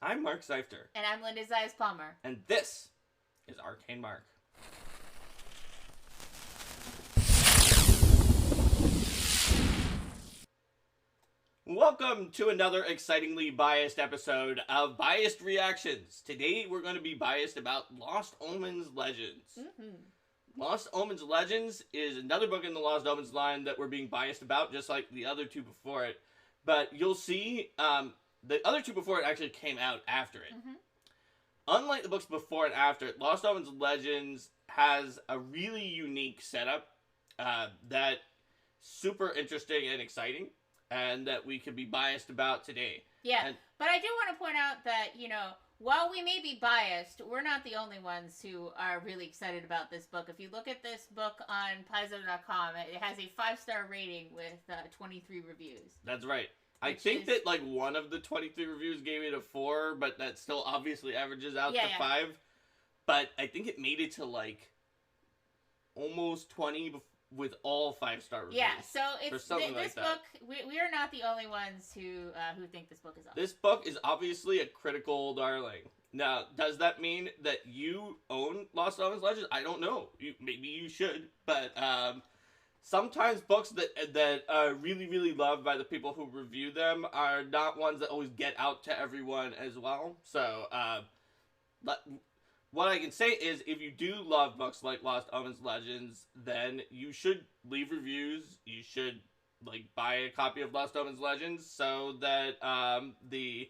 I'm Mark Seifter. And I'm Linda Zayas Palmer. And this is Arcane Mark. Welcome to another excitingly biased episode of Biased Reactions. Today we're going to be biased about Lost Omens Legends. Lost Omens Legends is another book in the Lost Omens line that we're being biased about, just like the other two before it. But you'll see, the other two before it actually came out after it. Unlike the books before and after it, Lost Omens Legends has a really unique setup that super interesting and exciting, and that we could be biased about today. Yeah, but I do want to point out that, while we may be biased, we're not the only ones who are really excited about this book. If you look at this book on Paizo.com, it has a 5-star rating with 23 reviews. That's right. I think that one of the 23 reviews gave it a 4, but that still obviously averages out to 5. But I think it made it to almost 20 with all 5-star reviews. Yeah, so it's this book. We are not the only ones who think this book is awesome. This book is obviously a critical darling. Now, does that mean that you own Lost Omens Legends? I don't know. Maybe you should, but sometimes books that are really, really loved by the people who review them are not ones that always get out to everyone as well. So, what I can say is, if you do love books like Lost Omens Legends, then you should leave reviews. You should buy a copy of Lost Omens Legends so that the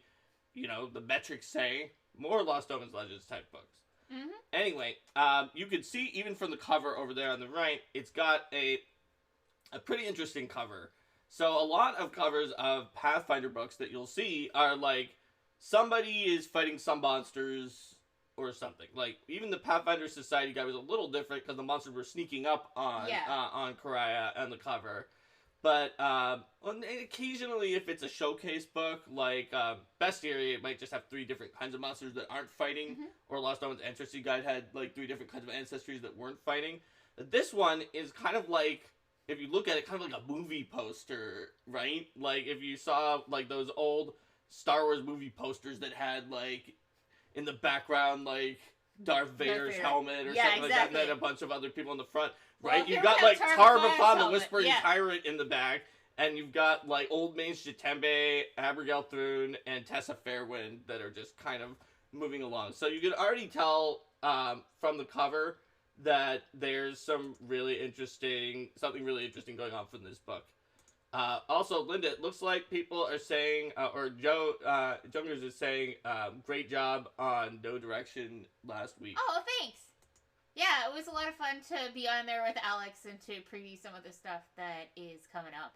metrics say more Lost Omens Legends type books. Anyway, you can see even from the cover over there on the right, it's got a pretty interesting cover. So a lot of covers of Pathfinder books that you'll see are somebody is fighting some monsters or something. Even the Pathfinder Society guy was a little different because the monsters were sneaking up on Karaya on the cover. But occasionally, if it's a showcase book, Bestiary, it might just have 3 different kinds of monsters that aren't fighting. Or Lost Omens Ancestry Guide had 3 different kinds of ancestries that weren't fighting. This one is kind of if you look at it, kind of like a movie poster, right? If you saw those old Star Wars movie posters that had in the background, Darth Vader's helmet or something like that, and then a bunch of other people in the front, right? Well, you've got, Tar-Baphon, the Whispering Tyrant in the back, and you've got, Old Mage Jatembe, Abigail Thrune, and Tessa Fairwind that are just kind of moving along. So you can already tell from the cover that there's something really interesting going on from this book. Also, Linda, it looks like people are saying, or Joe Jungers is saying, great job on No Direction last week. Oh, thanks. Yeah, it was a lot of fun to be on there with Alex and to preview some of the stuff that is coming up.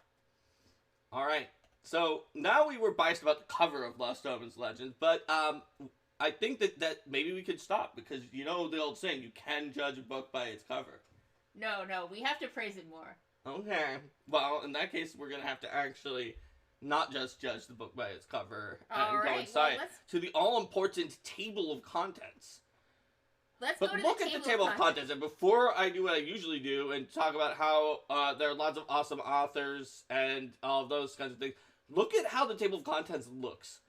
All right. So now we were biased about the cover of Lost Omens Legends, but I think that maybe we could stop because the old saying, you can judge a book by its cover. No, we have to praise it more. Okay. Well, in that case, we're going to have to actually not just judge the book by its cover and go inside to the all-important table of contents. Let's go to the look at the table of contents. And before I do what I usually do and talk about how there are lots of awesome authors and all of those kinds of things, look at how the table of contents looks.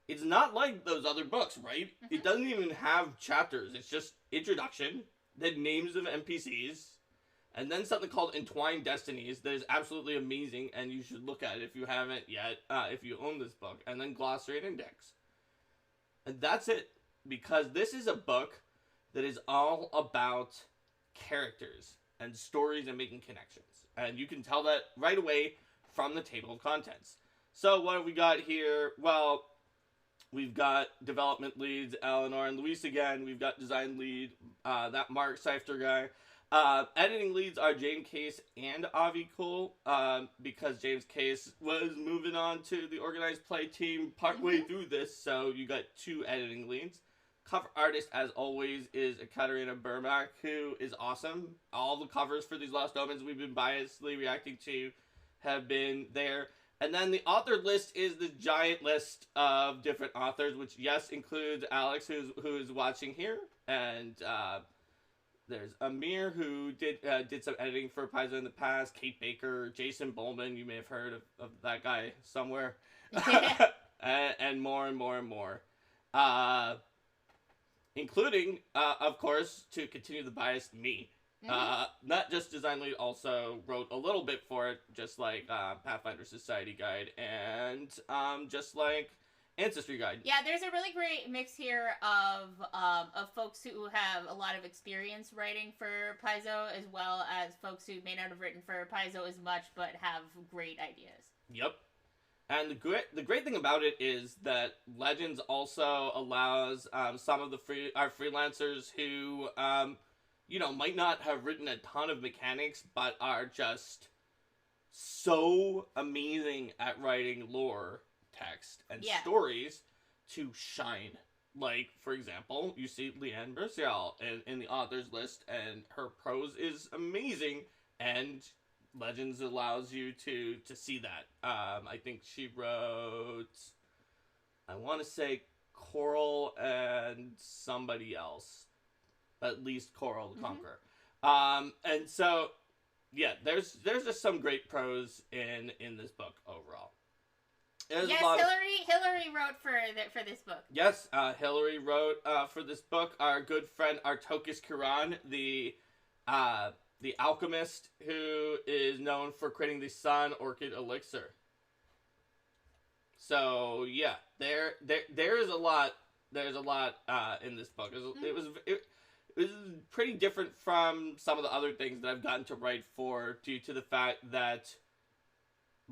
It's not like those other books, right? It doesn't even have chapters. It's just introduction, then names of NPCs, and then something called Entwined Destinies that is absolutely amazing, and you should look at it if you haven't yet, if you own this book, and then glossary and index. And that's it, because this is a book that is all about characters and stories and making connections. And you can tell that right away from the table of contents. So what have we got here? Well, we've got development leads, Eleanor and Luis again. We've got design lead, that Mark Seifter guy. Editing leads are James Case and Avi Cole, because James Case was moving on to the organized play team partway through this, so you got 2 editing leads. Cover artist, as always, is Ekaterina Burmak, who is awesome. All the covers for these Lost Omens we've been biasly reacting to have been there. And then the author list is the giant list of different authors, which, yes, includes Alex, who's watching here, and there's Amir, who did some editing for Paizo in the past, Kate Baker, Jason Bowman, you may have heard of that guy somewhere. and more and more and more. Uh, Including, of course, to continue the bias, me. Not just design lead, also wrote a little bit for it, just like Pathfinder Society Guide and just like Ancestry Guide. Yeah, there's a really great mix here of folks who have a lot of experience writing for Paizo, as well as folks who may not have written for Paizo as much, but have great ideas. Yep. And the great thing about it is that Legends also allows some of our freelancers who might not have written a ton of mechanics, but are just so amazing at writing lore, text, and stories to shine. Like, for example, you see Leanne Bercial in the authors list, and her prose is amazing, and Legends allows you to see that. I think she wrote, I want to say Coral and somebody else, at least Coral the Conqueror. And so, yeah, there's just some great prose in this book overall. Yes, Hillary wrote for this book. Yes, Hillary wrote for this book. Our good friend Artokus Kiran, the alchemist who is known for creating the Sun Orchid Elixir. So yeah, there is a lot. There's a lot in this book. It was pretty different from some of the other things that I've gotten to write for, due to the fact that,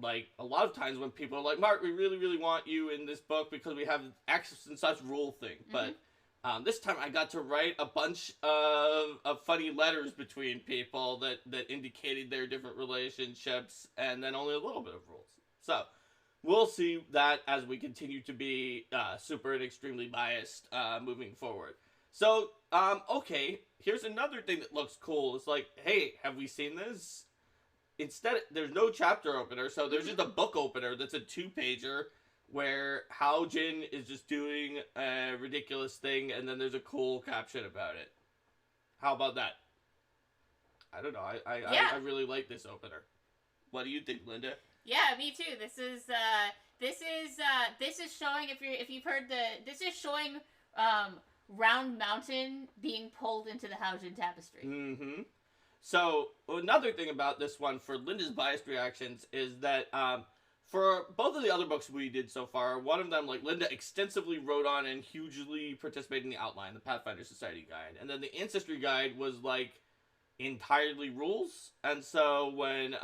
like, a lot of times when people are like, Mark, we really, really want you in this book because we have X and such rule thing. But this time I got to write a bunch of funny letters between people that indicated their different relationships, and then only a little bit of rules. So we'll see that as we continue to be super and extremely biased moving forward. So, okay, here's another thing that looks cool. It's like, hey, have we seen this? Instead, there's no chapter opener, so there's just a book opener that's a 2-pager where Hao Jin is just doing a ridiculous thing, and then there's a cool caption about it. How about that? I don't know. I really like this opener. What do you think, Linda? Yeah, me too. This is showing, if you've heard this is showing Round Mountain being pulled into the Hao Jin tapestry. So another thing about this one for Linda's biased reactions is that for both of the other books we did so far, one of them, like, Linda extensively wrote on and hugely participated in the outline, the Pathfinder Society Guide, and then the Ancestry Guide was like entirely rules. And so when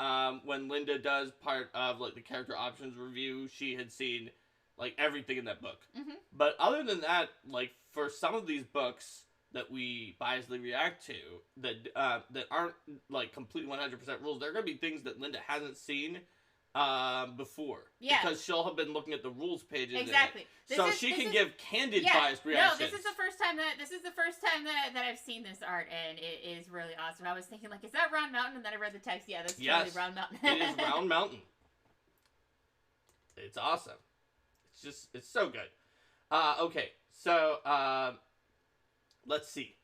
Linda does part of, like, the character options review, she had seen, like, everything in that book. But other than that, like, for some of these books that we biasedly react to that aren't, like, complete 100% rules, there are going to be things that Linda hasn't seen before. Yeah. Because she'll have been looking at the rules pages. Exactly. So she can give candid biased reactions. No, this is the first time that I've seen this art, and it is really awesome. I was thinking, like, is that Round Mountain? And then I read the text. Yeah, that's totally Round Mountain. It is Round Mountain. It's awesome. It's so good. Okay, so let's see.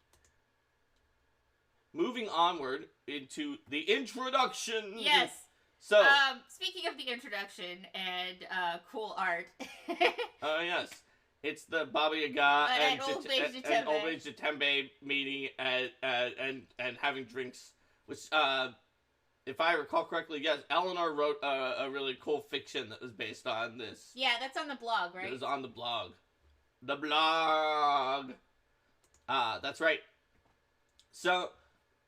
Moving onward into the introduction. Yes. So, speaking of the introduction and cool art. Yes. It's the Baba Yaga and Old Mage Jatembe meeting and having drinks. Which, if I recall correctly, yes, Eleanor wrote a really cool fiction that was based on this. Yeah, that's on the blog, right? It was on the blog. The blog! That's right. So,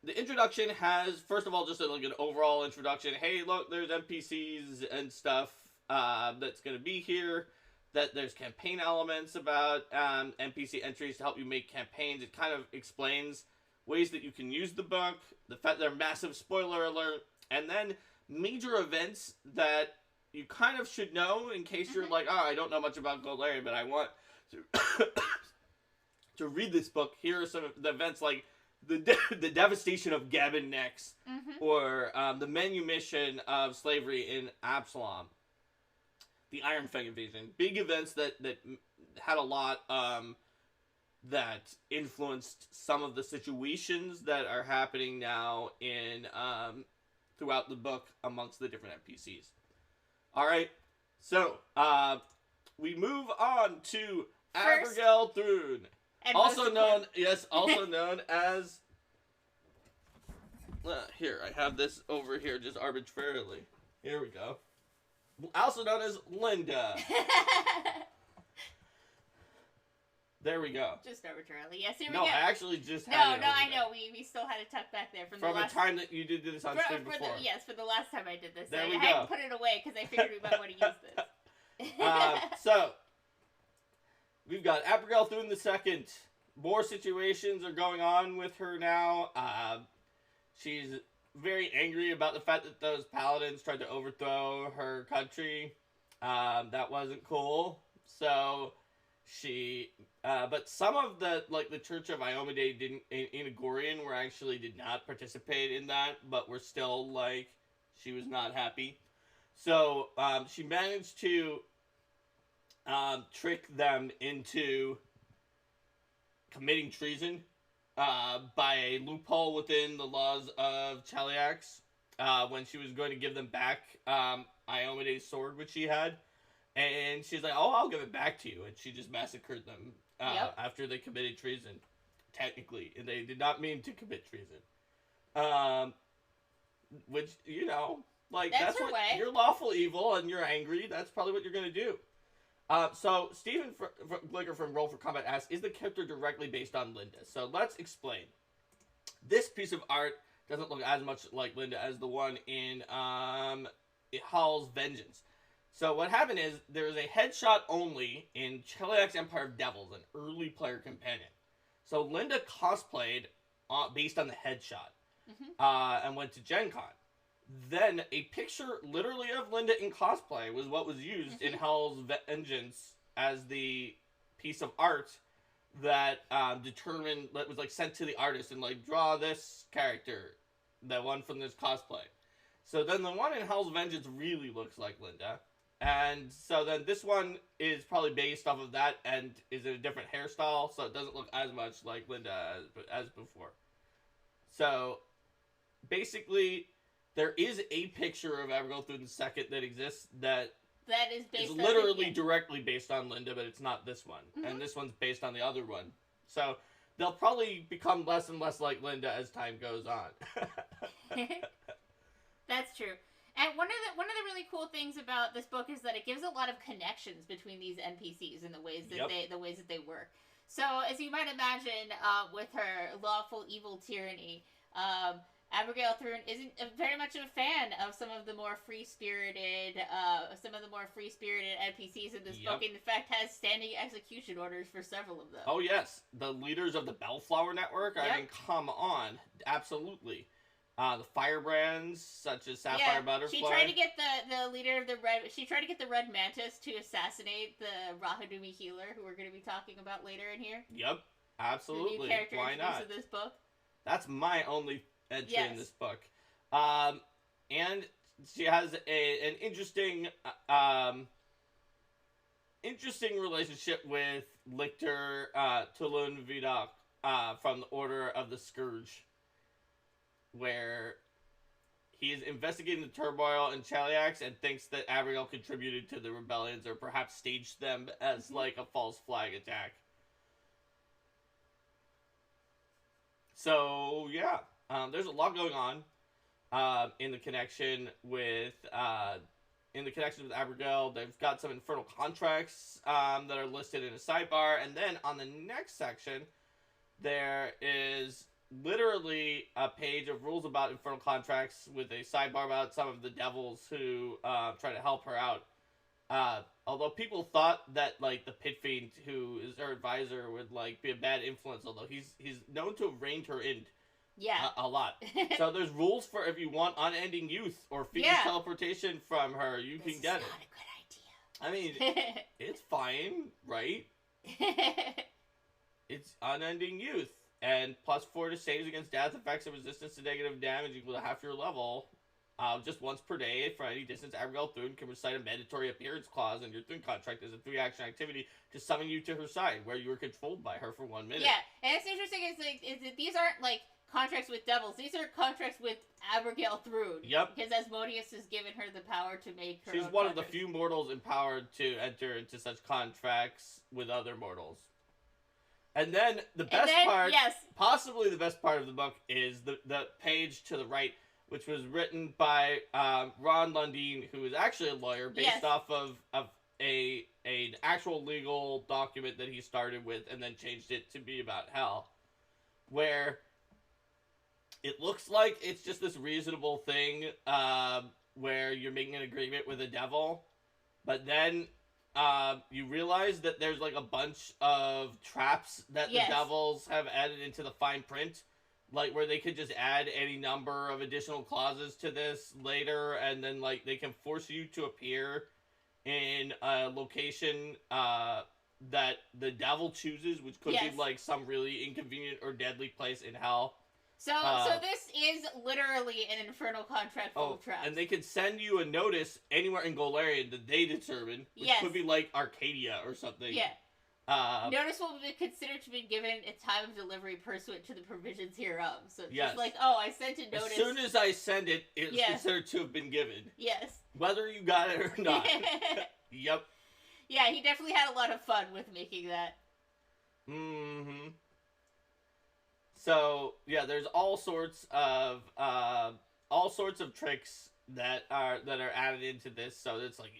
the introduction has, first of all, just like an overall introduction. Hey, look, there's NPCs and stuff that's going to be here. That there's campaign elements about NPC entries to help you make campaigns. It kind of explains ways that you can use the book, the fact they're massive spoiler alert, and then major events that you kind of should know in case you're like, oh, I don't know much about Golarion, but I want to to read this book. Here are some of the events, like the devastation of Gabon Nex, or the manumission of slavery in Absalom, the Iron Fang invasion. Big events that had a lot that influenced some of the situations that are happening now in throughout the book amongst the different NPCs. All right, so we move on to First, Abigail Thune, and also known as. Here, I have this over here just arbitrarily. Here we go. Also known as Linda. There we go. Just arbitrarily. Yes, here we go. No, I actually just had it No, over I there. know. We still had it tucked back there from the From last a time that you did this on screen before. for the last time I did this. There we I go. hadn't put it away because I figured we might want to use this. So, we've got Abigail Thune II. More situations are going on with her now. She's very angry about the fact that those paladins tried to overthrow her country. That wasn't cool. So, but some of the Church of Iomade in Agorian did not participate in that, but were still she was not happy. So she managed to trick them into committing treason by a loophole within the laws of Cheliax when she was going to give them back Iomade's sword, which she had. And she's like, "Oh, I'll give it back to you." And she just massacred them after they committed treason, technically. And they did not mean to commit treason. Which, that's what way. You're lawful evil and you're angry. That's probably what you're going to do. So, Stephen Glicker from Roll for Combat asks, is the character directly based on Linda? So, let's explain. This piece of art doesn't look as much like Linda as the one in Hall's Vengeance. So what happened is, there was a headshot only in Cheliax Empire of Devils, an early player companion. So Linda cosplayed based on the headshot, and went to Gen Con. Then a picture literally of Linda in cosplay was what was used in Hell's Vengeance as the piece of art that was sent to the artist and draw this character, the one from this cosplay. So then the one in Hell's Vengeance really looks like Linda. And so then this one is probably based off of that and is in a different hairstyle, so it doesn't look as much like Linda as before. So basically, there is a picture of Abigail Thune II that exists that is based on literally directly based on Linda, but it's not this one. And this one's based on the other one. So they'll probably become less and less like Linda as time goes on. That's true. And one of the really cool things about this book is that it gives a lot of connections between these NPCs and the ways that they work. So, as you might imagine, with her lawful evil tyranny, Abigail Thune isn't very much of a fan of some of the more free-spirited NPCs in this book. And in fact, has standing execution orders for several of them. Oh yes, the leaders of the Bellflower Network. I mean, come on, absolutely. The firebrands, such as Sapphire Butterfly. She tried to get the leader of the Red... She tried to get the Red Mantis to assassinate the Rahadumi healer, who we're going to be talking about later in here. Yep, absolutely. The new character Why not? of this book. That's my only entry in this book. And she has an interesting relationship with Lictor Tulun Vidoc from the Order of the Scourge, where he is investigating the turmoil in Cheliax and thinks that Abigail contributed to the rebellions or perhaps staged them as a false flag attack. So yeah, there's a lot going on in the connection with Abigail. They've got some infernal contracts that are listed in a sidebar, and then on the next section there is literally a page of rules about infernal contracts with a sidebar about some of the devils who try to help her out. Although people thought that the Pit Fiend, who is her advisor, would be a bad influence, although he's known to have reined her in a lot. So there's rules for if you want unending youth or Fiend teleportation from her, you can get it. Not a good idea. I mean, it's fine, right? It's unending youth. And +4 to saves against death, effects, and resistance to negative damage equal to half your level. Just once per day, for any distance, Abigail Thune can recite a mandatory appearance clause in your Thune contract as a 3-action activity to summon you to her side, where you are controlled by her for 1 minute. Yeah, and it's interesting is that these aren't contracts with devils. These are contracts with Abigail Thrune. Yep. Because Asmodeus has given her the power to make her She's own one of the contracts. few mortals empowered to enter into such contracts with other mortals. And then the best part, yes. possibly the best part of the book, is the page to the right, which was written by Ron Lundeen, who is actually a lawyer based off of an actual legal document that he started with and then changed it to be about hell, where it looks like it's just this reasonable thing where you're making an agreement with a devil, but then you realize that there's like a bunch of traps that the devils have added into the fine print, like where they could just add any number of additional clauses to this later, and then like they can force you to appear in a location that the devil chooses, which could be like some really inconvenient or deadly place in hell. So this is literally an infernal contract full of traps. And they can send you a notice anywhere in Golarion that they determine, which could be like Arcadia or something. Yeah. Notice will be considered to be given a time of delivery pursuant to the provisions hereof. So it's just like, oh, I sent a notice. As soon as I send it, it's considered to have been given. Yes. Whether you got it or not. Yep. Yeah, he definitely had a lot of fun with making that. Mm-hmm. So yeah, there's all sorts of tricks that are added into this. So it's like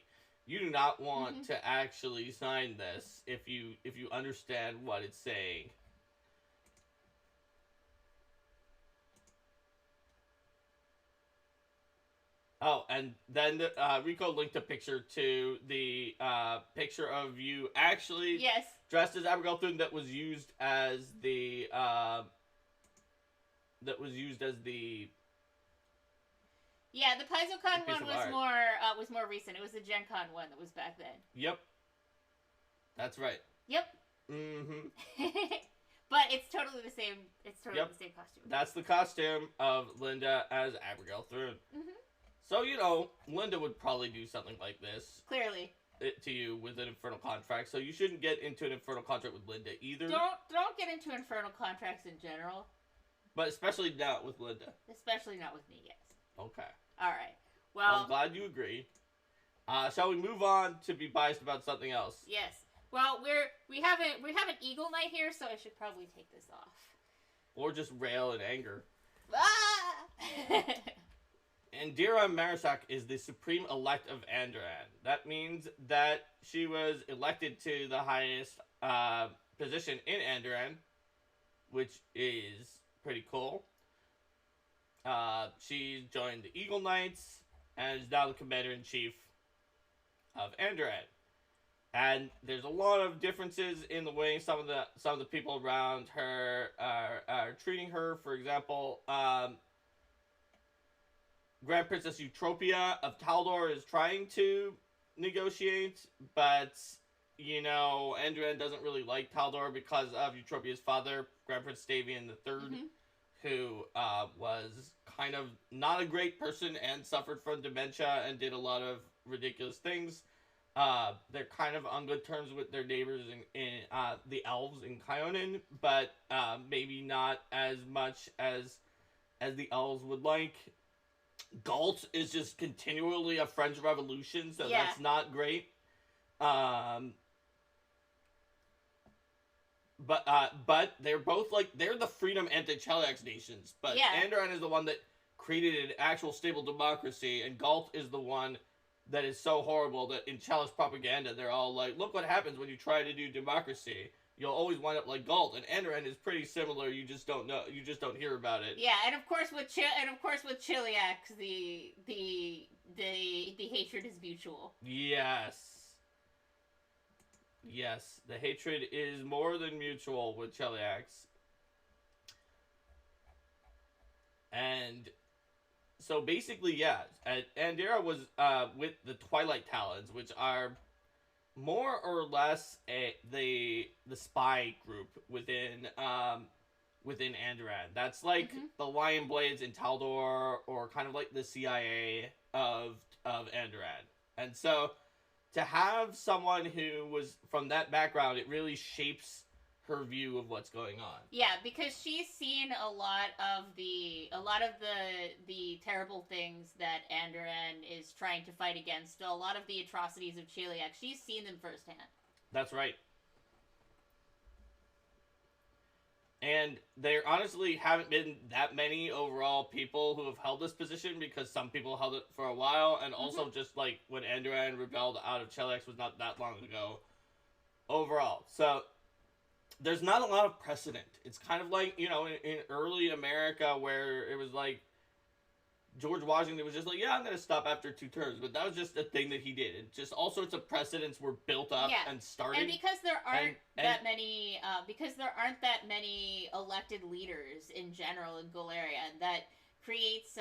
you do not want to actually sign this if you understand what it's saying. Oh, and then Rico linked a picture to the picture of you actually dressed as Abigail Thune that was used as the Yeah, the PaizoCon one was more recent. It was the Gen Con one that was back then. Yep. That's right. Yep. Mm-hmm. But it's totally the same. It's totally the same costume. That's the costume of Linda as Abigail Thrune. Mm-hmm. So, Linda would probably do something like this. Clearly. To you with an infernal contract. So you shouldn't get into an infernal contract with Linda either. Don't get into infernal contracts in general. But especially not with Linda. Especially not with me, yes. Okay. All right. Well, I'm glad you agree. Shall we move on to be biased about something else? Yes. Well, we have an Eagle Knight here, so I should probably take this off. Or just rail in anger. Ah! Andira Marisak is the supreme elect of Andoran. That means that she was elected to the highest position in Andoran, which is pretty cool. She joined the Eagle Knights and is now the commander-in-chief of Andoran. And there's a lot of differences in the way some of the people around her are treating her. For example, Grand Princess Eutropia of Taldor is trying to negotiate, but Andoran doesn't really like Taldor because of Eutropia's father, Grand Prince Stavian III, who was kind of not a great person and suffered from dementia and did a lot of ridiculous things. They're kind of on good terms with their neighbors in the elves in Kyonin, but maybe not as much as the elves would like. Galt is just continually a French Revolution, so that's not great. But they're both they're the freedom anti-Cheliax nations. But Andoran is the one that created an actual stable democracy, and Galt is the one that is so horrible that in Chalice propaganda they're all like, look what happens when you try to do democracy. You'll always wind up like Galt, and Andoran is pretty similar. You just don't know. You just don't hear about it. Yeah, and of course with Cheliax, the hatred is mutual. Yes, the hatred is more than mutual with Cheliax, and so basically, Andera was with the Twilight Talons, which are more or less the spy group within Andoran. That's like the Lion Blades in Taldor, or kind of like the CIA of Andoran. And so to have someone who was from that background, it really shapes her view of what's going on. Yeah, because she's seen a lot of the terrible things that Andoran is trying to fight against. A lot of the atrocities of Cheliax, she's seen them firsthand. That's right. And there honestly haven't been that many overall people who have held this position, because some people held it for a while, and also just like when Andoran rebelled out of Cheliax was not that long ago overall. So there's not a lot of precedent. It's kind of like, you know, in early America where it was like George Washington was just like, yeah, I'm going to stop after 2 terms. But that was just a thing that he did. And just all sorts of precedents were built up and started. And because there aren't that many elected leaders in general in Galeria, that creates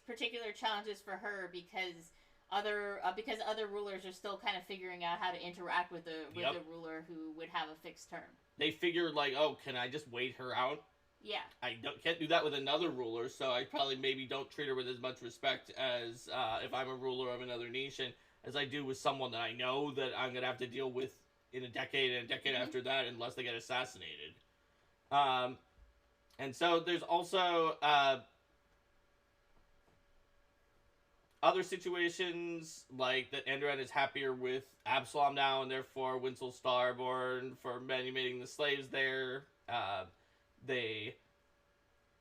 particular challenges for her, because other rulers are still kind of figuring out how to interact with the ruler who would have a fixed term. They figured like, oh, can I just wait her out? Yeah. I can't do that with another ruler, so I probably maybe don't treat her with as much respect as if I'm a ruler of another nation as I do with someone that I know that I'm going to have to deal with in a decade and a decade after that, unless they get assassinated. And so there's also other situations, like that Andoran is happier with Absalom now, and therefore Winsel Starborn for manumitting the slaves there. They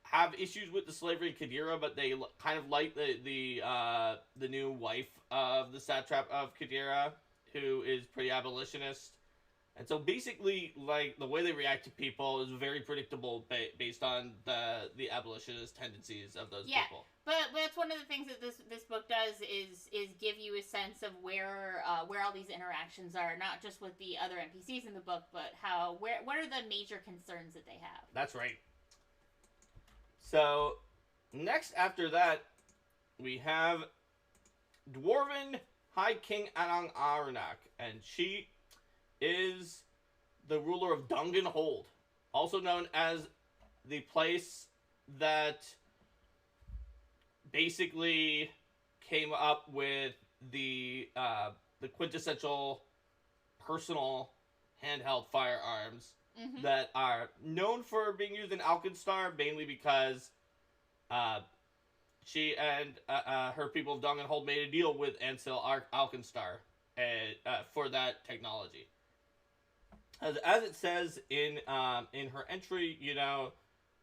have issues with the slavery in Qadira, but they kind of like the new wife of the satrap of Qadira, who is pretty abolitionist. And so basically, like, the way they react to people is very predictable based on the abolitionist tendencies of those people. But that's one of the things that this book does is give you a sense of where all these interactions are, not just with the other NPCs in the book, but what are the major concerns that they have. That's right. So next after that, we have Dwarven High King Anang Aranak, and she is the ruler of Dungan Hold, also known as the place that basically came up with the quintessential personal handheld firearms that are known for being used in Alkenstar, mainly because she and her people of Dungan Hold made a deal with Ansil Alkenstar for that technology. As it says in her entry, you know,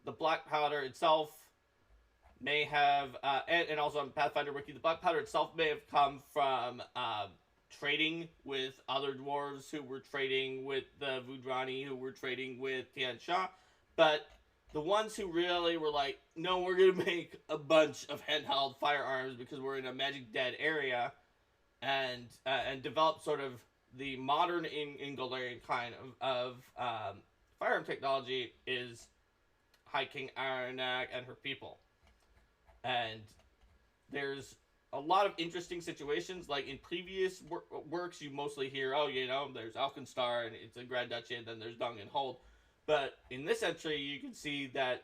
the black powder itself may have, and also on Pathfinder Wiki, the black powder itself may have come from trading with other dwarves who were trading with the Vudrani, who were trading with Tian Sha, but the ones who really were like, no, we're going to make a bunch of handheld firearms because we're in a Magic Dead area, and develop sort of the modern in Galarian kind of firearm technology is High King Aranak and her people. And there's a lot of interesting situations. Like in previous works, you mostly hear, oh, you know, there's Alkenstar and it's a Grand Duchy, and then there's Dungan Hold. But in this entry, you can see that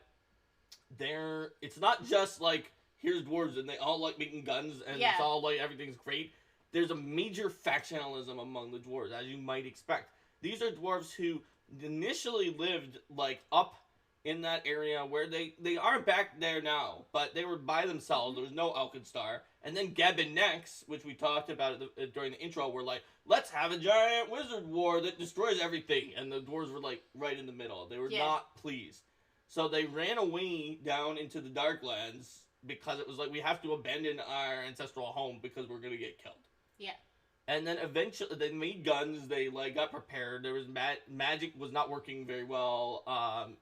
it's not just like, here's dwarves and they all like making guns and it's all like everything's great. There's a major factionalism among the dwarves, as you might expect. These are dwarves who initially lived like up in that area where they are back there now, but they were by themselves. There was no Alkenstar. And then Gabin Nex, which we talked about during the intro, were like, let's have a giant wizard war that destroys everything. And the dwarves were like right in the middle. They were not pleased. So they ran away down into the Darklands because it was like, we have to abandon our ancestral home because we're going to get killed. Yeah. And then eventually they made guns. They like got prepared. There was magic was not working very well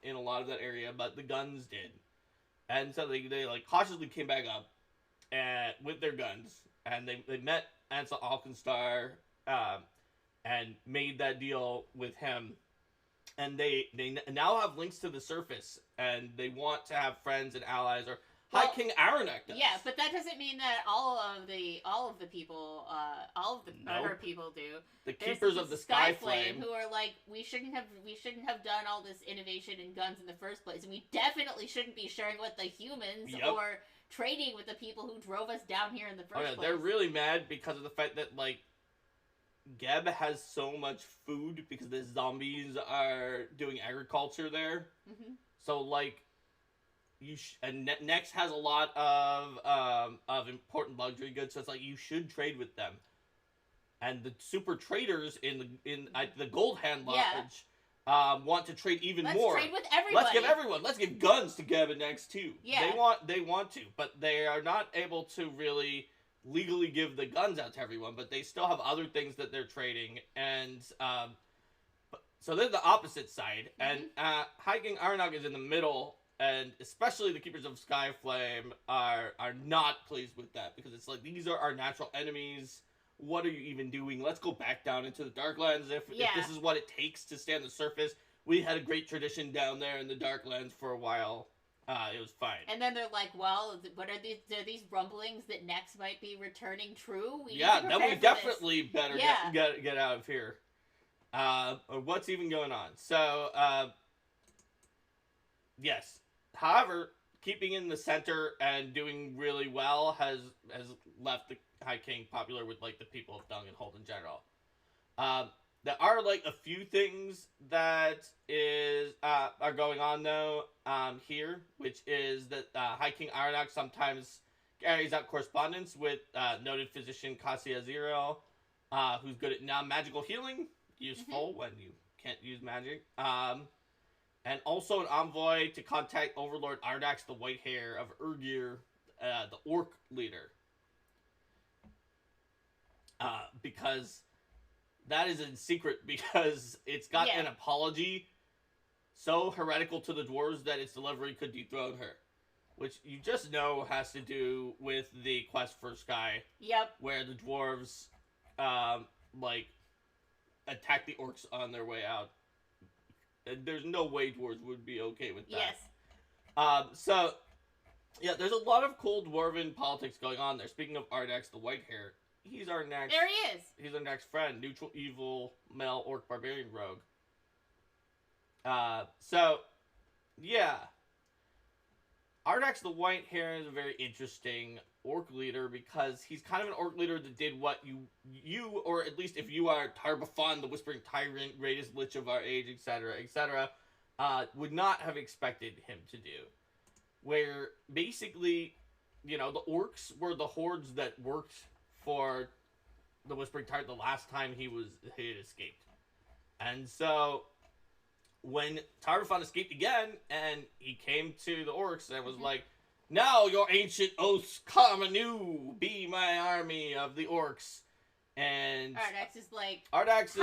in a lot of that area, but the guns did. And so they like cautiously came back up with their guns, and they met Ansel Alkenstar and made that deal with him. And they now have links to the surface, and they want to have friends and allies, or High King Aranak does. Yeah, but that doesn't mean that all of the people, other people do. The keepers of the Skyflame, who are like, we shouldn't have done all this innovation in guns in the first place, and we definitely shouldn't be sharing with the humans or trading with the people who drove us down here in the first place. They're really mad because of the fact that like Geb has so much food because the zombies are doing agriculture there. Mm-hmm. So like, and Nex has a lot of important luxury goods. So it's like you should trade with them. And the super traders in the Gold Hand Lodge want to trade even more. Let's trade with everybody. Let's give guns to Geb and Nex too. Yeah. They want to, but they are not able to really legally give the guns out to everyone. But they still have other things that they're trading, and so they're the opposite side. Mm-hmm. And High King Arnog is in the middle, and especially the Keepers of Skyflame are not pleased with that because it's like these are our natural enemies. What are you even doing? Let's go back down into the Darklands if this is what it takes to stay on the surface. We had a great tradition down there in the Darklands for a while. It was fine. And then they're like, well, what are these rumblings that Nex might be returning true? Then we definitely better get out of here. What's even going on? So, yes. However, keeping in the center and doing really well has left the High King popular with like the people of Dung and Hold in general. There are like a few things that are going on though here, which is that High King Aranak sometimes carries out correspondence with noted physician Cassia Zero, who's good at non-magical healing, useful when you can't use magic. And also an envoy to contact Overlord Ardax the Whitehair of Urgir, the Orc leader. Because that is in secret because it's got an apology so heretical to the dwarves that its delivery could dethrone her. Which you just know has to do with the quest for Sky. Yep. Where the dwarves, attack the orcs on their way out. And there's no way dwarves would be okay with that. Yes. There's a lot of cool dwarven politics going on there. Speaking of Ardax the Whitehair, he's our next... There he is! He's our next friend. Neutral, evil, male, orc, barbarian rogue. Ardax the Whitehair is a very interesting orc leader because he's kind of an orc leader that did what you or at least if you are Tarbafon, the Whispering Tyrant, greatest lich of our age, etc., would not have expected him to do. Where basically, the orcs were the hordes that worked for the Whispering Tyrant the last time he had escaped. And so when Tarbafon escaped again and he came to the orcs and was like, now your ancient oaths come anew, be my army of the orcs. And Ardax is like, how about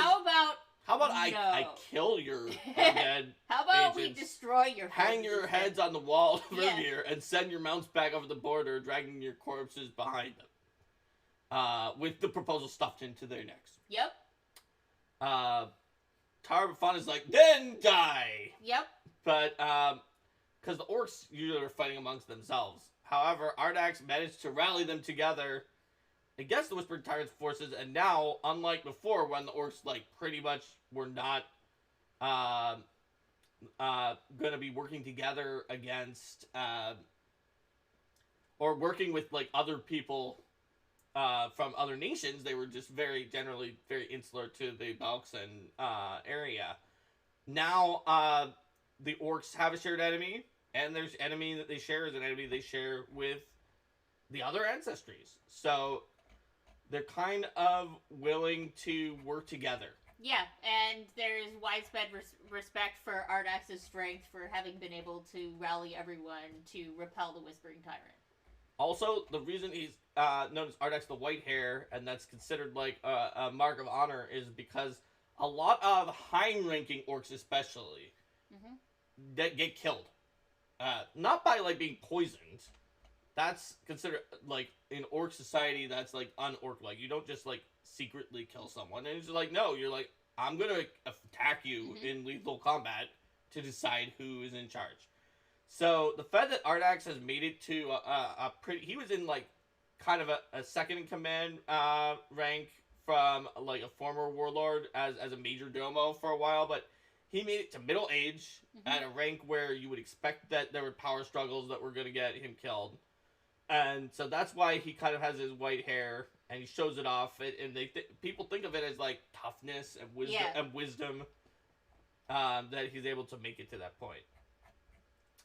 no. I kill your dead How about agents, we destroy your hang your heads on the wall of Vermeer and send your mounts back over the border, dragging your corpses behind them. With the proposal stuffed into their necks. Yep. Tarbafon is like, then die! Yep. But, because the orcs usually are fighting amongst themselves. However, Ardax managed to rally them together against the Whispered Tyrant's forces, and now, unlike before, when the orcs, pretty much were not, gonna be working together against, or working with, other people, from other nations, they were just generally very insular to the Balxan, area. Now, the orcs have a shared enemy, and there's enemy that they share is an enemy they share with the other ancestries. So, they're kind of willing to work together. Yeah, and there's widespread respect for Ardax's strength for having been able to rally everyone to repel the Whispering Tyrant. Also, the reason he's known as Ardax the Whitehair, and that's considered a mark of honor, is because a lot of high-ranking orcs especially that get killed. Not by, being poisoned. That's considered, in orc society, that's, un-orc-like. You don't just, secretly kill someone. And it's just no, you're I'm gonna attack you in lethal combat to decide who is in charge. So, the fact that Ardax has made it to he was in, kind of a second-in-command rank from, a former warlord as a major domo for a while, but he made it to middle age at a rank where you would expect that there were power struggles that were going to get him killed. And so that's why he kind of has his white hair and he shows it off, and people think of it as like toughness and wisdom, that he's able to make it to that point.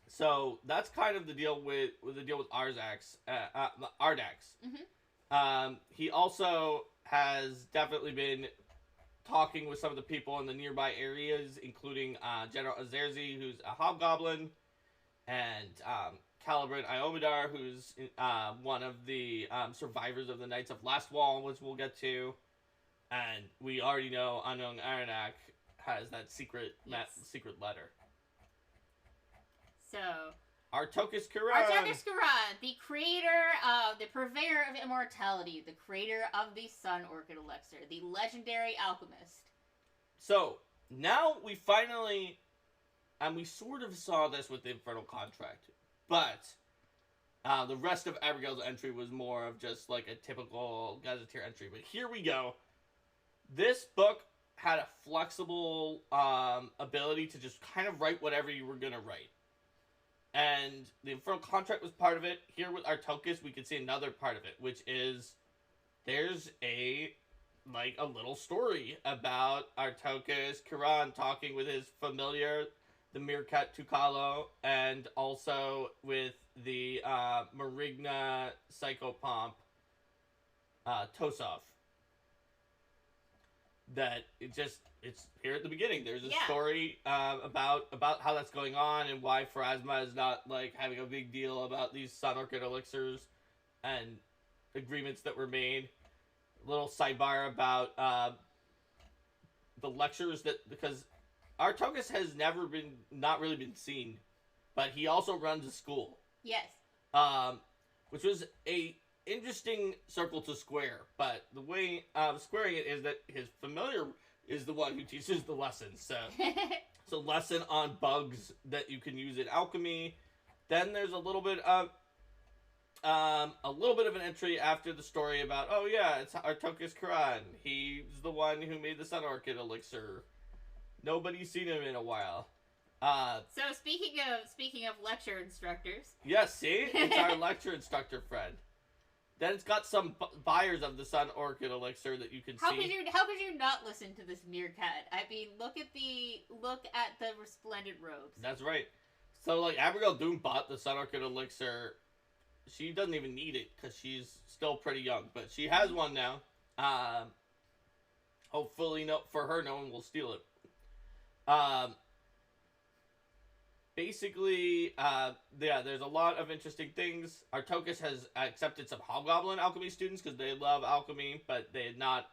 So that's kind of the deal with Ardax. He also has definitely been talking with some of the people in the nearby areas, including General Azerzi, who's a hobgoblin, and Caliban Iomidar, who's one of the survivors of the Knights of Last Wall, which we'll get to. And we already know Anung Aranak has that secret letter. So, Artokus Kuran, the creator, the purveyor of immortality, the creator of the Sun Orchid Elixir, the legendary alchemist. So, now we finally, and we sort of saw this with the Infernal Contract, but the rest of Abigail's entry was more of just like a typical Gazetteer entry. But here we go. This book had a flexible ability to just kind of write whatever you were going to write. And the Infernal Contract was part of it. Here with Artokus, we can see another part of it, which is there's a little story about Artokus Kuran talking with his familiar, the Meerkat Tukalo, and also with the Marigna Psychopomp Tosov. That it's here at the beginning. There's a story about how that's going on and why Pharasma is not like having a big deal about these Sun Orchid elixirs and agreements that were made. A little sidebar about the lectures because Artokus has not really been seen, but he also runs a school. Yes. Which was a interesting circle to square, but the way squaring it is that his familiar is the one who teaches the lessons. So it's a lesson on bugs that you can use in alchemy. Then there's a little bit of an entry after the story about, oh yeah, it's Artokus Kuran. He's the one who made the Sun Orchid elixir. Nobody's seen him in a while. So speaking of lecture instructors. Yes, see? It's our lecture instructor friend. Then it's got some buyers of the Sun Orchid elixir that you can see. How could you not listen to this Meerkat? I mean, look at the resplendent robes. That's right. So like Abigail Doom bought the Sun Orchid elixir. She doesn't even need it because she's still pretty young, but she has one now. Hopefully, for her, no one will steal it. Basically, there's a lot of interesting things. Artokus has accepted some Hobgoblin alchemy students because they love alchemy, but they had not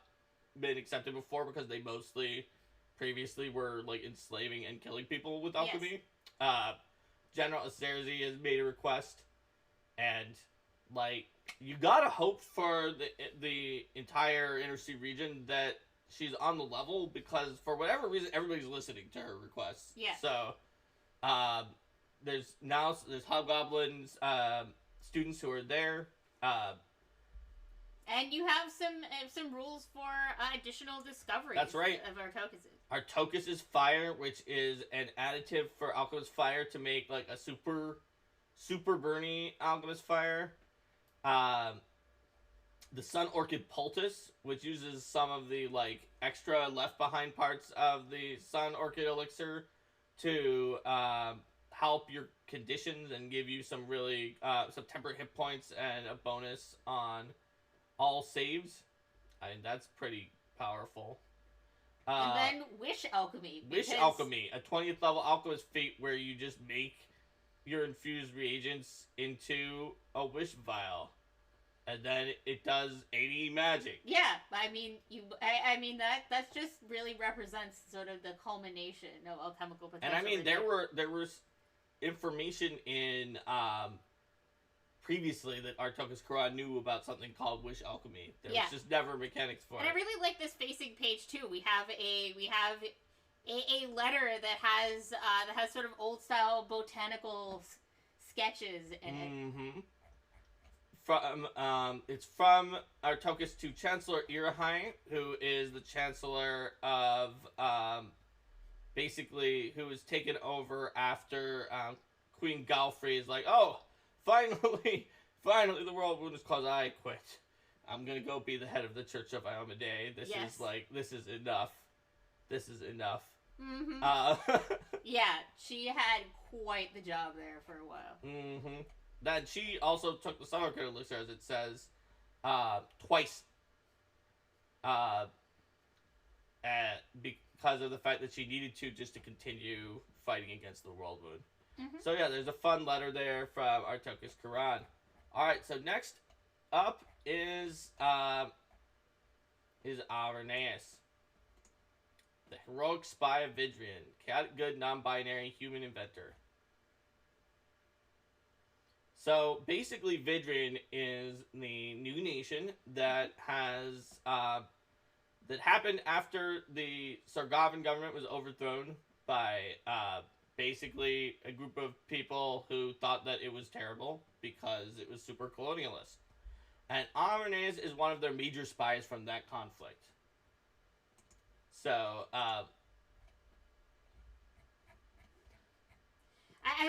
been accepted before because they mostly previously were like enslaving and killing people with alchemy. Yes. General Azerzi has made a request, and like you gotta hope for the entire Inner Sea region that she's on the level, because for whatever reason everybody's listening to her requests. Yeah. So there's Hobgoblins students who are there. And you have some rules for additional discoveries. That's right. Of Artokus. Artokus is fire, which is an additive for Alchemist Fire to make like a super burny Alchemist Fire. The Sun Orchid Poultice, which uses some of the like extra left behind parts of the Sun Orchid Elixir to help your conditions and give you some really some temporary hit points and a bonus on all saves. I mean, that's pretty powerful. And then Wish Alchemy. Wish Alchemy, a 20th level Alchemist feat where you just make your infused reagents into a Wish Vial. And then it does 80 magic. Yeah, I mean, that just really represents sort of the culmination of alchemical potential. And I mean, there was information in previously that Artokus Kuran knew about something called Wish Alchemy. There was just never mechanics for it. And I really like this facing page too. We have a letter that has sort of old style botanical sketches in it. Mm-hmm. It's from Artokus to Chancellor Irahai, who is the Chancellor of basically who was taken over after Queen Galfrey is like, oh, finally the World Wonders cause I quit. I'm gonna go be the head of the Church of Iomedae. This Yes. is like, this is enough. This is enough. Mm-hmm. Yeah, she had quite the job there for a while. Mm-hmm. Then she also took the Summer Crit Elixir, as it says, twice. Because of the fact that she needed to just to continue fighting against the World Wound. Mm-hmm. So yeah, there's a fun letter there from Artokus Quran. Alright, so next up is Irenaeus. The heroic spy of Vidrian. Chaotic good, non-binary human inventor. So basically Vidrian is the new nation that has that happened after the Sargovan government was overthrown by basically a group of people who thought that it was terrible because it was super colonialist. And Irenaeus is one of their major spies from that conflict. So, I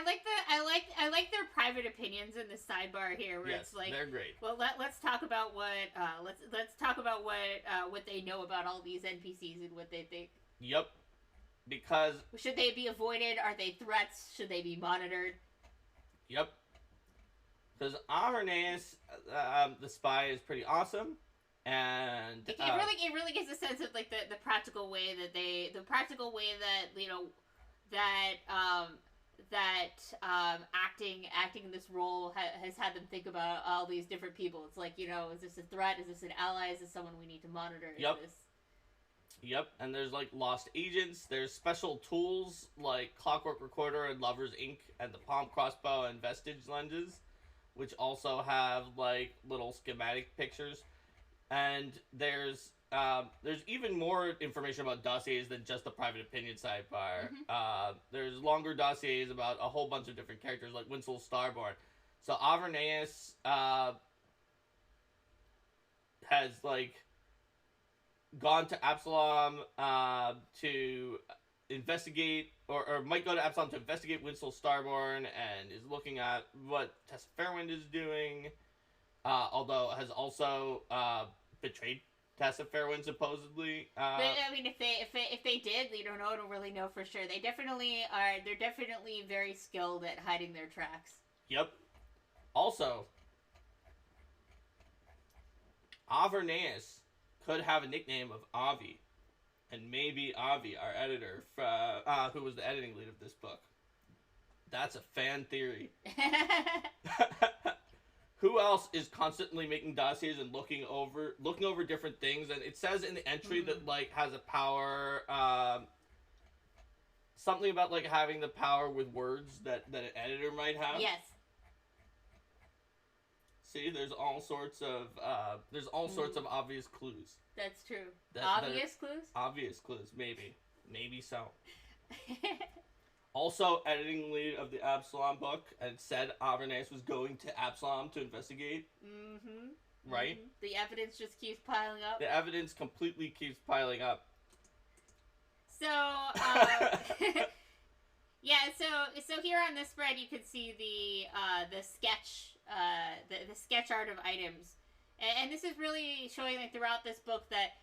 like their private opinions in the sidebar here, where yes, it's like, they're great. well, let's talk about what let's talk about what they know about all these NPCs and what they think. Yep. Because should they be avoided? Are they threats? Should they be monitored? Yep. Because Irenaeus, the spy, is pretty awesome, and it really gives a sense of like the practical way that acting in this role has had them think about all these different people. It's like, is this a threat? Is this an ally? Is this someone we need to monitor? Yep. Yep, and there's like lost agents. There's special tools like Clockwork Recorder and Lover's Ink and the Palm Crossbow and Vestige lenses, which also have like little schematic pictures. And there's even more information about dossiers than just the private opinion sidebar. Mm-hmm. There's longer dossiers about a whole bunch of different characters, like Winslow Starborn. So Irenaeus has like gone to Absalom to investigate, or might go to Absalom to investigate Winslow Starborn, and is looking at what Tessa Fairwind is doing. Although has also betrayed Tessa Fairwind supposedly. But, I mean, if they did, no one will really know for sure. They definitely are. They're definitely very skilled at hiding their tracks. Yep. Also, Irenaeus could have a nickname of Avi, and maybe Avi, our editor, who was the editing lead of this book. That's a fan theory. Who else is constantly making dossiers and looking over different things? And it says in the entry that like has a power, something about like having the power with words that an editor might have. Yes. See, there's all sorts of obvious clues. That's true. Clues? Obvious clues, maybe so. Also, editing lead of the Absalom book, and said Irenaeus was going to Absalom to investigate. Mm-hmm. Right? Mm-hmm. The evidence just keeps piling up. The evidence completely keeps piling up. So, yeah. So here on this spread, you can see the sketch, the sketch art of items, and this is really showing like throughout this book that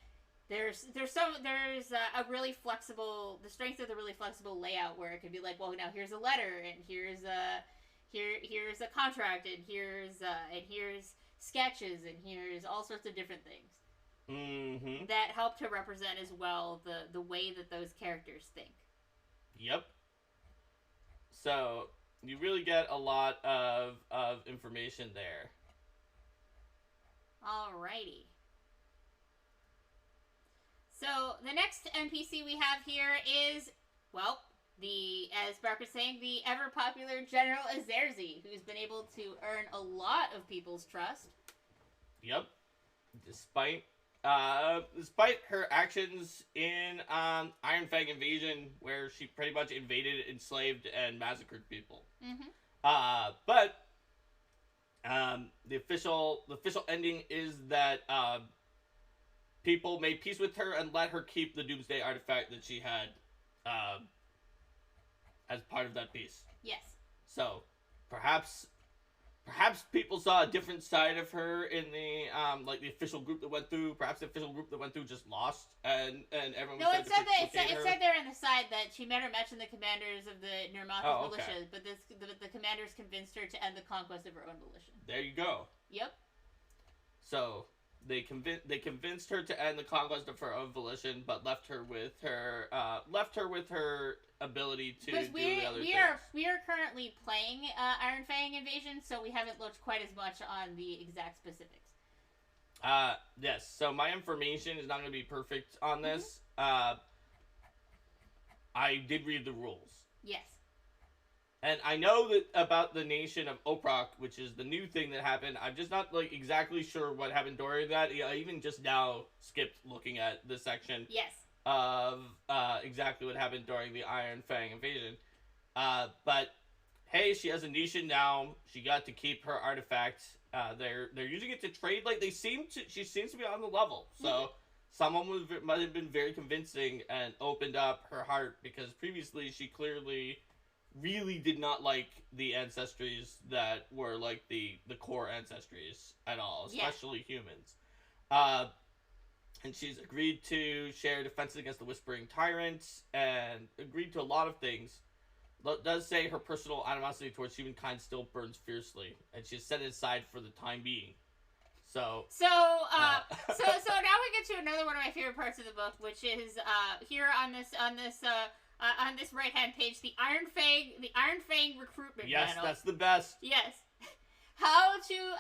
there's a really flexible, the strength of the really flexible layout, where it could be like, well, now here's a letter, and here's a contract, and here's sketches, and here's all sorts of different things. Mm-hmm. That help to represent as well the way that those characters think. Yep. So you really get a lot of information there. Alrighty. So the next NPC we have here is, well, as Bark was saying, the ever popular General Azerzi, who's been able to earn a lot of people's trust. Yep. Despite her actions in Iron Fang Invasion, where she pretty much invaded, enslaved, and massacred people. Mm-hmm. But the official ending is that people made peace with her and let her keep the Doomsday artifact that she had as part of that peace. Yes. So perhaps Perhaps people saw a different side of her in the like the official group that went through. Perhaps the official group that went through just lost, and everyone. No, was it said that it her. said there on the side that she met or mentioned the commanders of the Nirmathas militia, but the commanders convinced her to end the conquest of her own volition. There you go. Yep. So they convinced her to end the conquest of her own volition, but left her with her ability to do the other things. We are currently playing Iron Fang Invasion, so we haven't looked quite as much on the exact specifics. Yes. So my information is not going to be perfect on this. I did read the rules. Yes. And I know that about the nation of Oprok, which is the new thing that happened. I'm just not like exactly sure what happened during that. I even just now skipped looking at the section. Yes. Of exactly what happened during the Iron Fang invasion. But hey, she has a nation now. She got to keep her artifact. They're using it to trade. Like she seems to be on the level. So someone might have been very convincing and opened up her heart, because previously she clearly really did not like the ancestries that were like the core ancestries at all, especially humans. And she's agreed to share defenses against the Whispering Tyrants, and agreed to a lot of things. It does say her personal animosity towards humankind still burns fiercely, and she's set it aside for the time being. So now we get to another one of my favorite parts of the book, which is here on this right hand page, the Iron Fang recruitment yes, panel. That's the best. Yes, how to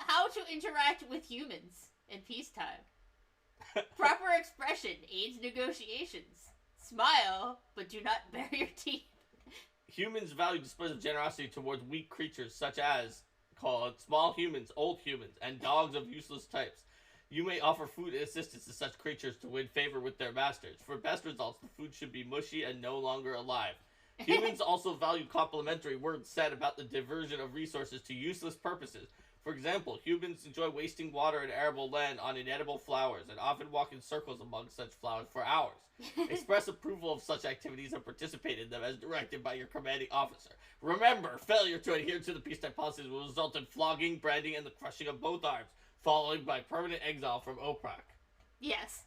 interact with humans in peacetime. Proper expression aids negotiations. Smile, but do not bare your teeth. Humans value displays of generosity towards weak creatures, such as called small humans, old humans, and dogs of useless types. You may offer food and assistance to such creatures to win favor with their masters. For best results, the food should be mushy and no longer alive. Humans also value complimentary words said about the diversion of resources to useless purposes. For example, humans enjoy wasting water in arable land on inedible flowers, and often walk in circles among such flowers for hours. Express approval of such activities and participate in them as directed by your commanding officer. Remember, failure to adhere to the peacetime policies will result in flogging, branding, and the crushing of both arms, followed by permanent exile from Oprok. Yes.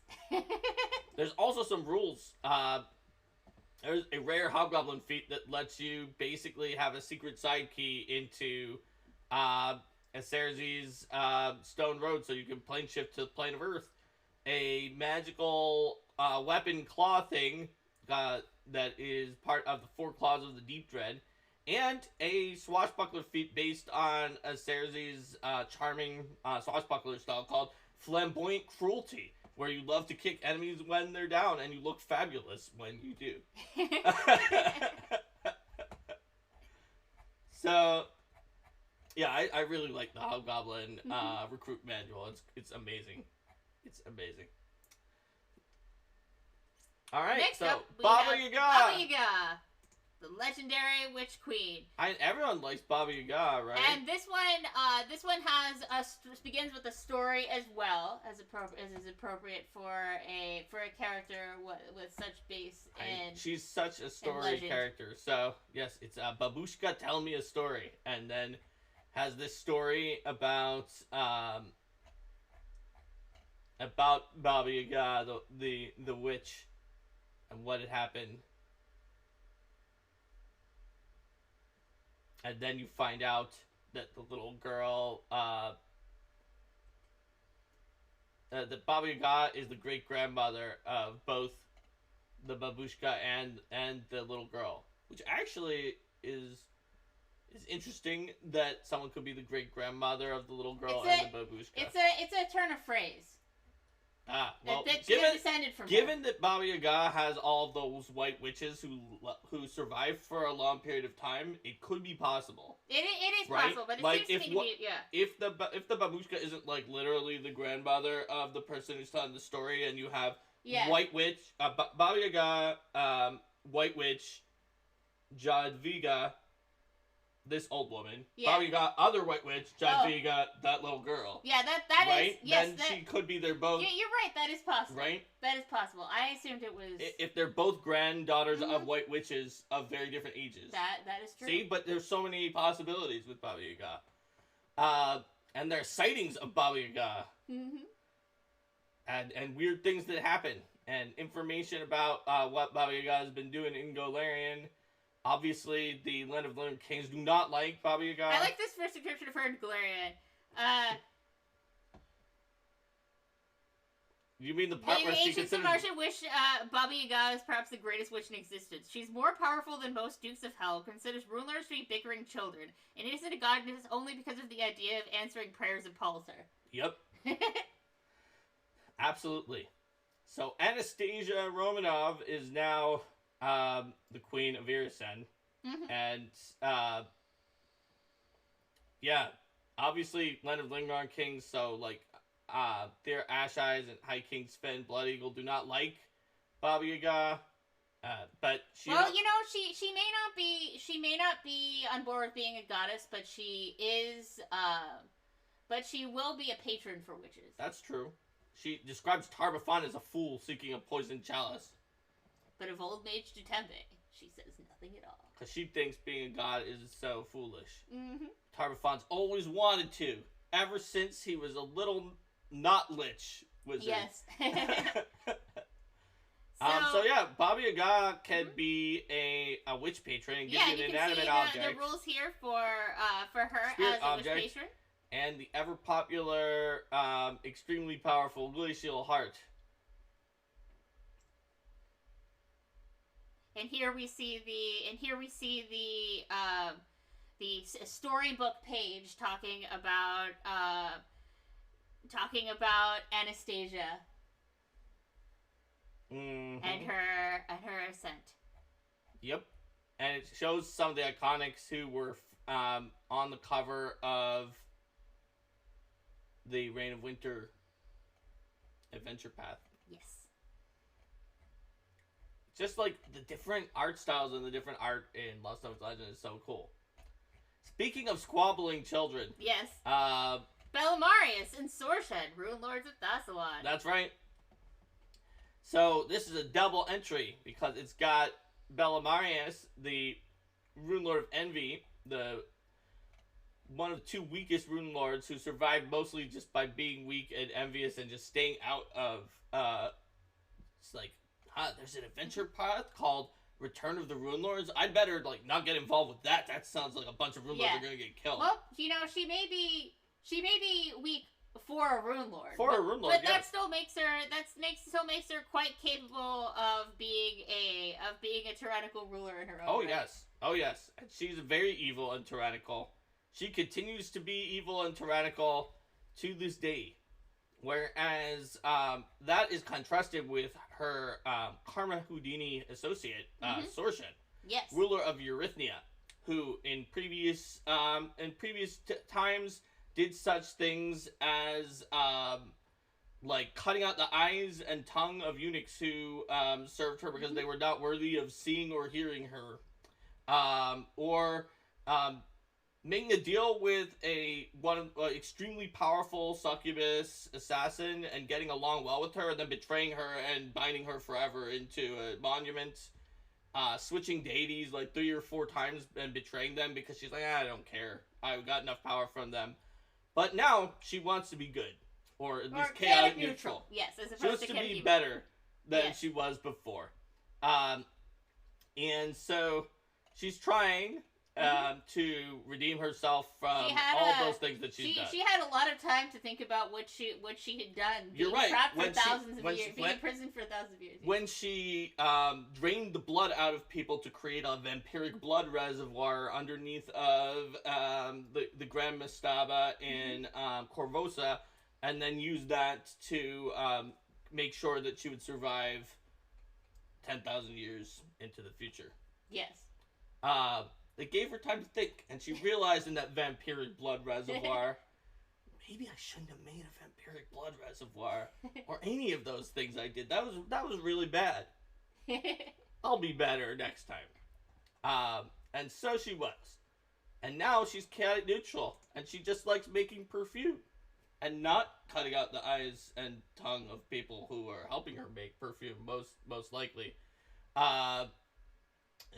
There's also some rules. There's a rare hobgoblin feat that lets you basically have a secret side key into Acerzi's stone road, so you can plane shift to the plane of Earth. A magical weapon claw thing that is part of the 4 claws of the Deep Dread, and a swashbuckler feat based on Acerzi's charming swashbuckler style called Flamboyant Cruelty, where you love to kick enemies when they're down, and you look fabulous when you do. So, yeah, I really like the Hobgoblin recruit manual. It's amazing. It's amazing. All right, next so up, Baba Yaga. Baba Yaga, the legendary witch queen. Everyone likes Baba Yaga, right? And this one begins with a story as well, as is appropriate for a character with such base and she's such a story character. So yes, it's Babushka, tell me a story, and then has this story about Baba Yaga, the witch, and what had happened. And then you find out that the little girl, that Baba Yaga is the great-grandmother of both the babushka and the little girl. Which actually is interesting that someone could be the great-grandmother of the little girl and the babushka. It's a turn of phrase. Well, given that Baba Yaga has all of those white witches who survived for a long period of time, it could be possible. It is right? possible, but it like seems to me to be, If the babushka isn't like literally the grandmother of the person who's telling the story, and you have white witch, Baba Yaga, white witch, Jadviga, this old woman, Baba Yaga, other white witch, Jadviga, that little girl. Yeah, that right? is, yes. Then she could be they're both. You're right, that is possible. Right? That is possible. I assumed it was... If they're both granddaughters of white witches of very different ages. That is true. See? But there's so many possibilities with Baba Yaga. And there's sightings of Baba Yaga. Mm-hmm. And weird things that happen. And information about what Baba Yaga has been doing in Golarion. Obviously, the Land of the Living Kings do not like Baba Yaga. I like this first description of her in Galarian. You mean the part The where she ancient considers... Martian witch, Baba Yaga is perhaps the greatest witch in existence. She's more powerful than most Dukes of Hell, considers rulers to be bickering children, and isn't a goddess only because of the idea of answering prayers appalls her. Yep. Absolutely. So Anastasia Romanov is now the Queen of Irisen. Mm-hmm. And, yeah, obviously Land of Lingron Kings, so, like, their Ash Eyes and High King Sven Blood Eagle do not like Baba Yaga. But she... Well, you know, she may not be on board with being a goddess, but she is, but she will be a patron for witches. That's true. She describes Tarbafon as a fool seeking a poisoned chalice. But of old mage Dutembe, she says nothing at all. Because she thinks being a god is so foolish. Mm-hmm. Tarbafon's always wanted to, ever since he was a little not lich wizard. Yes. So yeah, Baba Yaga can be a witch patron and give you an inanimate object. The rules here for her Spirit as a object. witch patron. And the ever popular, extremely powerful Glacial Heart. And here we see the storybook page talking about Anastasia Mm-hmm. and her ascent. Yep. And it shows some of the iconics who were on the cover of the Reign of Winter adventure path. Yes. Just like the different art styles and the different art in Lost Ark Legend is so cool. Speaking of squabbling children. Yes. Belimarius and Sorshed, Rune Lords of Thassalon. That's right. So this is a double entry because it's got Belimarius, the Rune Lord of Envy, the one of the two weakest Rune Lords who survived mostly just by being weak and envious and just staying out of it's like there's an adventure path called Return of the Rune Lords. I'd better like not get involved with that. That sounds like a bunch of Rune Lords are gonna get killed. Well, you know, she may be weak for a Rune Lord. For a Rune Lord, but that still makes her quite capable of being a tyrannical ruler in her own right. Oh yes. And she's very evil and tyrannical. She continues to be evil and tyrannical to this day. Whereas that is contrasted with her Karma Houdini associate, Sorshed, yes, ruler of Eurythnia, who in previous times did such things as like cutting out the eyes and tongue of eunuchs who served her because they were not worthy of seeing or hearing her, or making a deal with one extremely powerful succubus assassin and getting along well with her, and then betraying her and binding her forever into a monument, switching deities like 3 or 4 times and betraying them because she's like, I don't care, I've got enough power from them. But now she wants to be good, or at least chaotic neutral. Yes, as opposed she wants to be better than she was before. And so she's trying to redeem herself from all those things that she's done. She had a lot of time to think about what she had done. You're right. Trapped for thousands of years, being in prison for thousands of years. When she drained the blood out of people to create a vampiric blood reservoir underneath of the Grand Mastaba in Corvosa, and then used that to make sure that she would survive 10,000 years into the future. Yes. They gave her time to think, and she realized in that vampiric blood reservoir, maybe I shouldn't have made a vampiric blood reservoir, or any of those things I did. That was really bad. I'll be better next time. And so she was. And now she's chaotic neutral, and she just likes making perfume, and not cutting out the eyes and tongue of people who are helping her make perfume, most likely.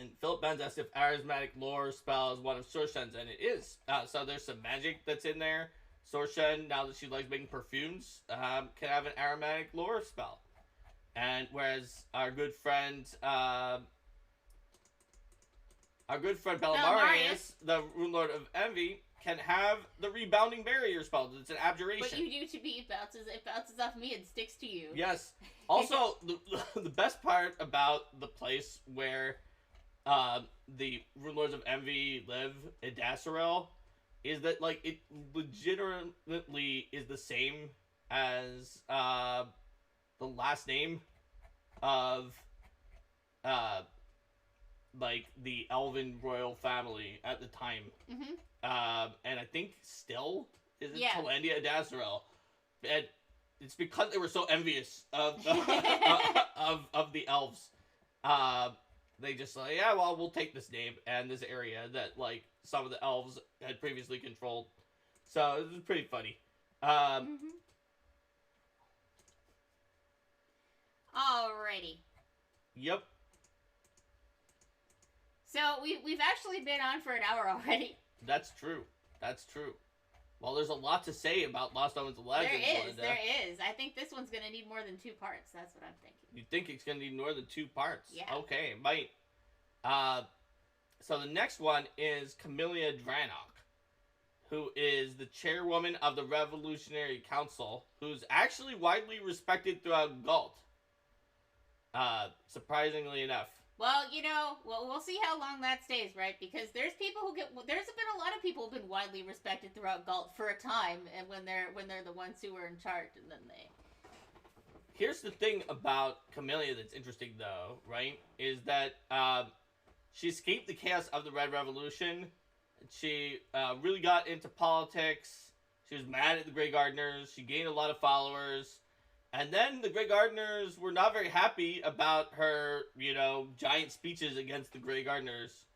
And Philip Benz asked if aromatic lore spell is one of Sorshen's, and it is. So there's some magic that's in there. Sorshen, now that she likes making perfumes, can have an aromatic lore spell. And whereas our good friend Belimarius, the Rune Lord of Envy, can have the rebounding barrier spell. It's an abjuration. But you do to me, it bounces off me and sticks to you. Yes. Also, the best part about the place where the Rune Lords of Envy live in Dasarel is that, like, it legitimately is the same as the last name of like the Elven royal family at the time. And I think still is it Talandia Dasarel. And it's because they were so envious of of the elves. They just like, yeah, well, we'll take this name and this area that, like, some of the elves had previously controlled. So it was pretty funny. Alrighty. Yep. So we've actually been on for an hour already. That's true. That's true. Well, there's a lot to say about Lost Omens of Legends. There is. I think this one's going to need more than 2 parts. That's what I'm thinking. You think it's going to need more than 2 parts? Yeah. Okay, it might. So the next one is Camellia Dranok, who is the chairwoman of the Revolutionary Council, who's actually widely respected throughout Galt. Surprisingly enough. Well, you know, we'll see how long that stays, right? Because there's been a lot of people who've been widely respected throughout Galt for a time, and when they're the ones who were in charge, and then they. Here's the thing about Camellia that's interesting, though, right? Is that she escaped the chaos of the Red Revolution. She really got into politics. She was mad at the Grey Gardeners. She gained a lot of followers. And then the Grey Gardeners were not very happy about her, giant speeches against the Grey Gardeners.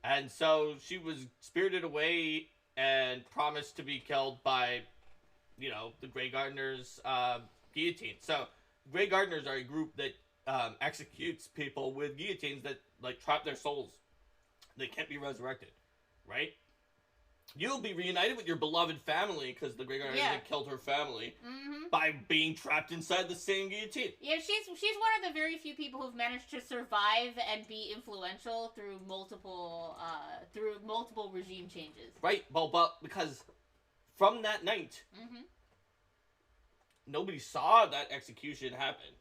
And so she was spirited away and promised to be killed by, the Grey Gardeners' guillotine. So Grey Gardeners are a group that executes people with guillotines that, like, trap their souls. They can't be resurrected, right? You'll be reunited with your beloved family because the Grey Gardeners had killed her family by being trapped inside the same guillotine. Yeah, she's one of the very few people who've managed to survive and be influential through multiple regime changes. Right, but because from that night, nobody saw that execution happen.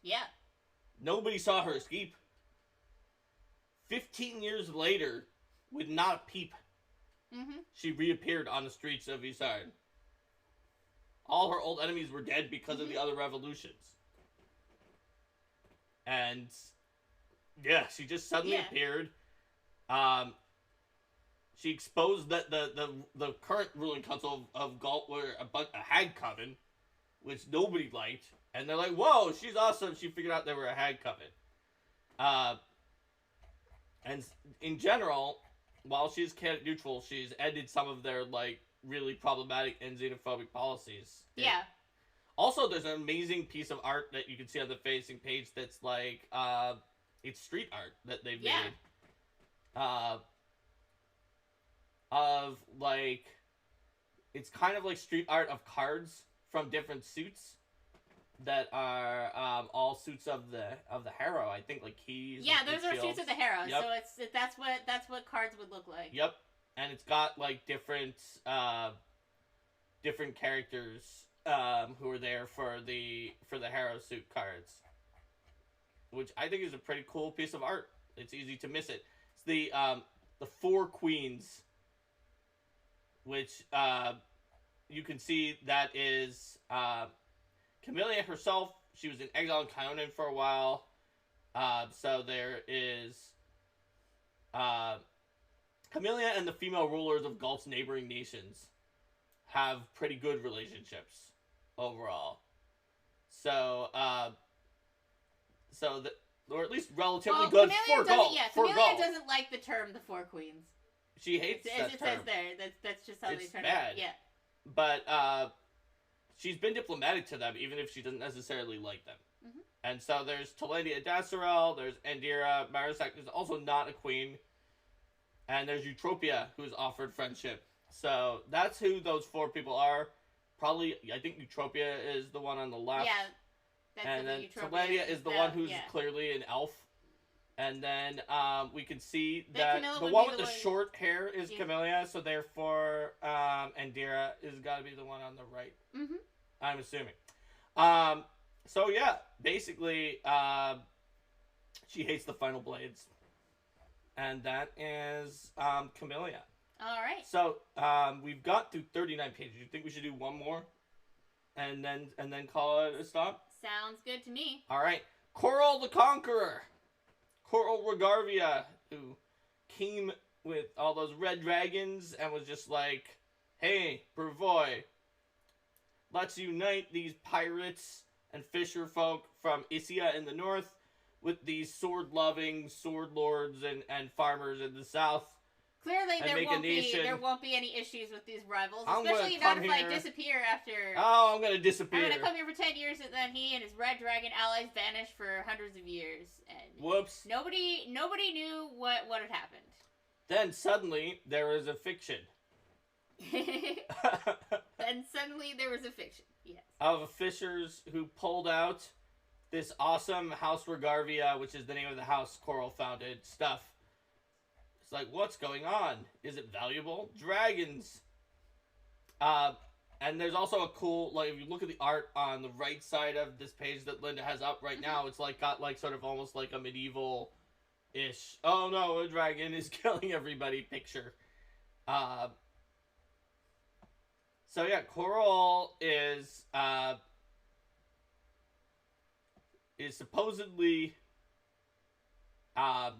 Yeah. Nobody saw her escape. 15 years later, with not a peep, she reappeared on the streets of Isard. All her old enemies were dead because of the other revolutions. And, yeah, she just suddenly appeared. She exposed that the current ruling council of Galt were a hag coven, which nobody liked. And they're like, whoa, she's awesome. She figured out they were a hag coven. And in general, while she's canon neutral, she's ended some of their, like, really problematic and xenophobic policies. Yeah. Also, there's an amazing piece of art that you can see on the facing page that's, like, it's street art that they've made. Of, like, it's kind of like street art of cards from different suits that are all suits of the Harrow. I think, like, keys. Yeah, those are suits of the Harrow. Yep. So that's what cards would look like. Yep, and it's got, like, different characters who are there for the Harrow suit cards, which I think is a pretty cool piece of art. It's easy to miss it. It's the 4 queens, which you can see that is. Camellia herself, she was in exile in Kyonin for a while. So there is Camellia and the female rulers of Galt's neighboring nations have pretty good relationships overall. So, or at least relatively good for Galt. Yeah, Camellia doesn't like the term "the 4 queens." She hates that term. It says there. That's just how they turn bad. it. Yeah. But she's been diplomatic to them, even if she doesn't necessarily like them. And so there's Talandia Dasarel, there's Andira Marisak, who's also not a queen, and there's Eutropia, who's offered friendship. So that's who those 4 people are. Probably, I think Eutropia is the one on the left. Yeah, that's and then Talandia is the one who's clearly an elf. And then we can see that the one with the short hair is Camellia, so therefore Andira is got to be the one on the right. Mm-hmm. I'm assuming. So yeah, basically, she hates the final blades, and that is Camellia. All right. So we've got through 39 pages. You think we should do one more, and then call it a stop? Sounds good to me. All right, Coral the Conqueror, Coral Regarvia, who came with all those red dragons and was just like, "Hey, Brevoy, let's unite these pirates and fisher folk from Isia in the north with these sword-loving sword lords and farmers in the south. Clearly, there won't be any issues with these rivals, I'm especially not if I disappear after. Oh, I'm gonna disappear. I'm gonna come here for 10 years, and then he and his red dragon allies vanish for hundreds of years, and whoops! Nobody knew what had happened. Then suddenly there was a fiction. Then suddenly there was a fiction. Yes. Of fishers who pulled out this awesome House Regarvia, which is the name of the house Coral founded, stuff. It's like, what's going on? Is it valuable? Dragons. And there's also a cool, like, if you look at the art on the right side of this page that Linda has up right now, it's like got like sort of almost like a medieval-ish, oh no, a dragon is killing everybody picture. So yeah, Coral is supposedly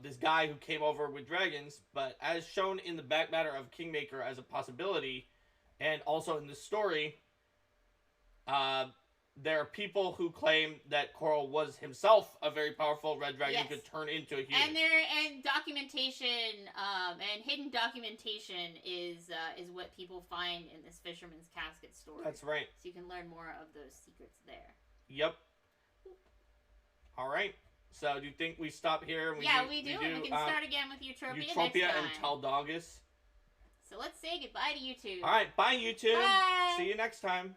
this guy who came over with dragons, but as shown in the back matter of Kingmaker as a possibility, and also in the story, there are people who claim that Coral was himself a very powerful red dragon who could turn into a human. And documentation, and hidden documentation is what people find in this Fisherman's Casket story. That's right. So you can learn more of those secrets there. Yep. All right. So do you think we stop here? We do. We can start again with Eutropia next time. And Taldagus. So let's say goodbye to YouTube. All right. Bye, YouTube. Bye. See you next time.